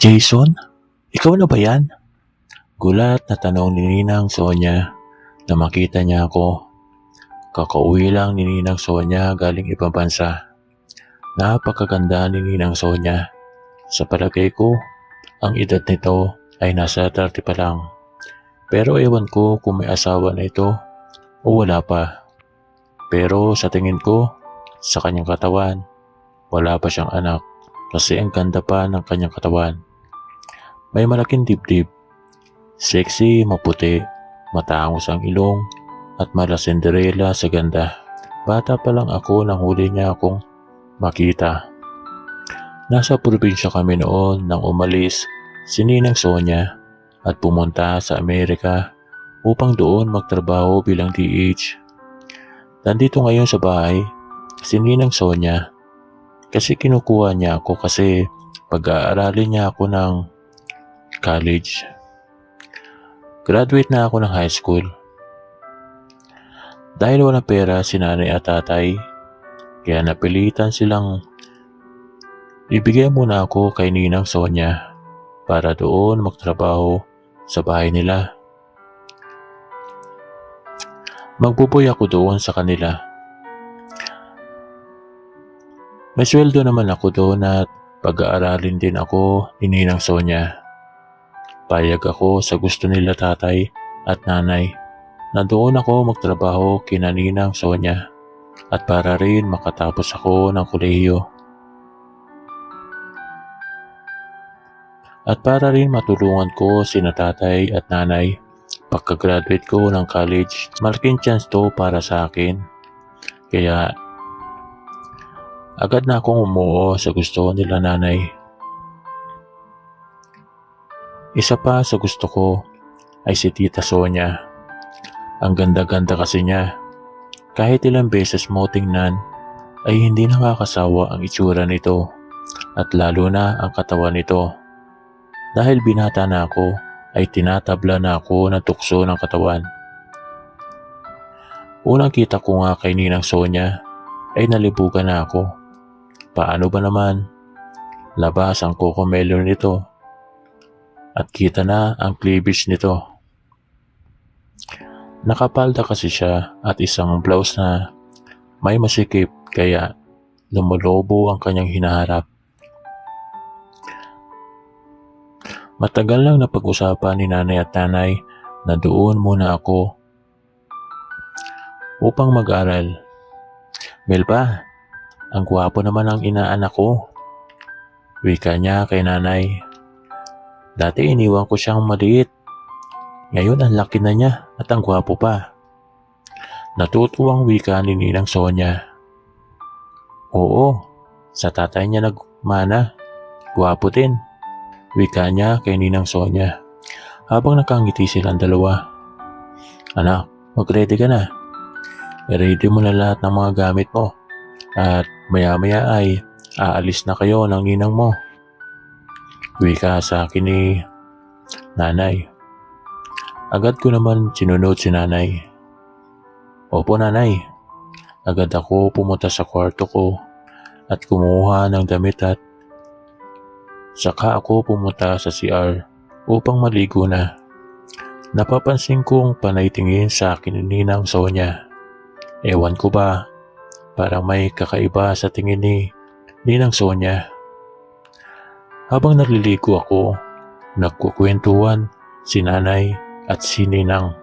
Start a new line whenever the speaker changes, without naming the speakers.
Jason, ikaw na ba yan? Gulat na tanong ni Ninang Sonia na makita niya ako. Kakauwi lang ni Ninang Sonia galing ibang bansa. Napakaganda ni Ninang Sonia. Sa palagay ko, ang edad nito ay nasa 30 pa lang. Pero ewan ko kung may asawa na ito o wala pa. Pero sa tingin ko, sa kanyang katawan, wala pa siyang anak kasi ang ganda pa ng kanyang katawan. May malaking dibdib, sexy, maputi, matangos ang ilong, at mala Cinderella sa ganda. Bata pa lang ako nang huli niya akong makita. Nasa probinsya kami noon nang umalis si Ninang Sonia at pumunta sa Amerika upang doon magtrabaho bilang DH. Nandito ngayon sa bahay si Ninang Sonia kasi kinukuha niya ako kasi pag-aaralin niya ako ng college. Graduate na ako ng high school. Dahil walang pera si nanay at tatay, kaya napilitan silang ibigay muna ako kay Ninang Sonia para doon magtrabaho sa bahay nila. Magbuboy ako doon sa kanila. May sweldo naman ako doon at pag-aaralin din ako ni Ninang Sonia. Payag ako sa gusto nila tatay at nanay na doon ako magtrabaho kina Ninang Sonia at para rin makatapos ako ng kolehiyo. At para rin matulungan ko sina tatay at nanay pagka-graduate ko ng college. Malaking chance to para sa akin. Kaya agad na akong umuo sa gusto nila nanay. Isa pa sa gusto ko ay si Tita Sonia. Ang ganda-ganda kasi niya. Kahit ilang beses mo tingnan ay hindi nakakasawa ang itsura nito at lalo na ang katawan nito. Dahil binata na ako ay tinatabla na ako ng tukso ng katawan. Unang kita ko nga kay Ninang Sonia ay nalibugan na ako. Paano ba naman? Labas ang kokomelo nito. At kita na ang cleavage nito. Nakapalda kasi siya at isang blouse na may masikip kaya lumolobo ang kanyang hinaharap. Matagal lang napag-usapan ni nanay at nanay na doon muna ako upang mag-aral. Melba, ang gwapo naman ang inaanak ko. Wika niya kay nanay. Dati iniwan ko siyang maliit. Ngayon ang laki na niya at ang gwapo pa. Natutuwang wika ni Ninang Sonia. Oo, sa tatay niya nagmana. Gwapo din. Wika niya kay Ninang Sonia habang nakangiti silang dalawa. Anak, mag-ready ka na. I-ready mo na lahat ng mga gamit mo. At maya-maya ay aalis na kayo ng ninang mo. Wika sa akin ni nanay. Agad ko naman sinunod si nanay. Opo nanay. Agad ako pumunta sa kwarto ko at kumuha ng damit at saka ako pumunta sa CR upang maligo na. Napapansin kong panay tingin sa akin ni Ninang Sonia. Ewan ko ba, parang may kakaiba sa tingin ni Ninang Sonia. Habang naliligo ako, nagkukwentuhan si nanay at si Ninang.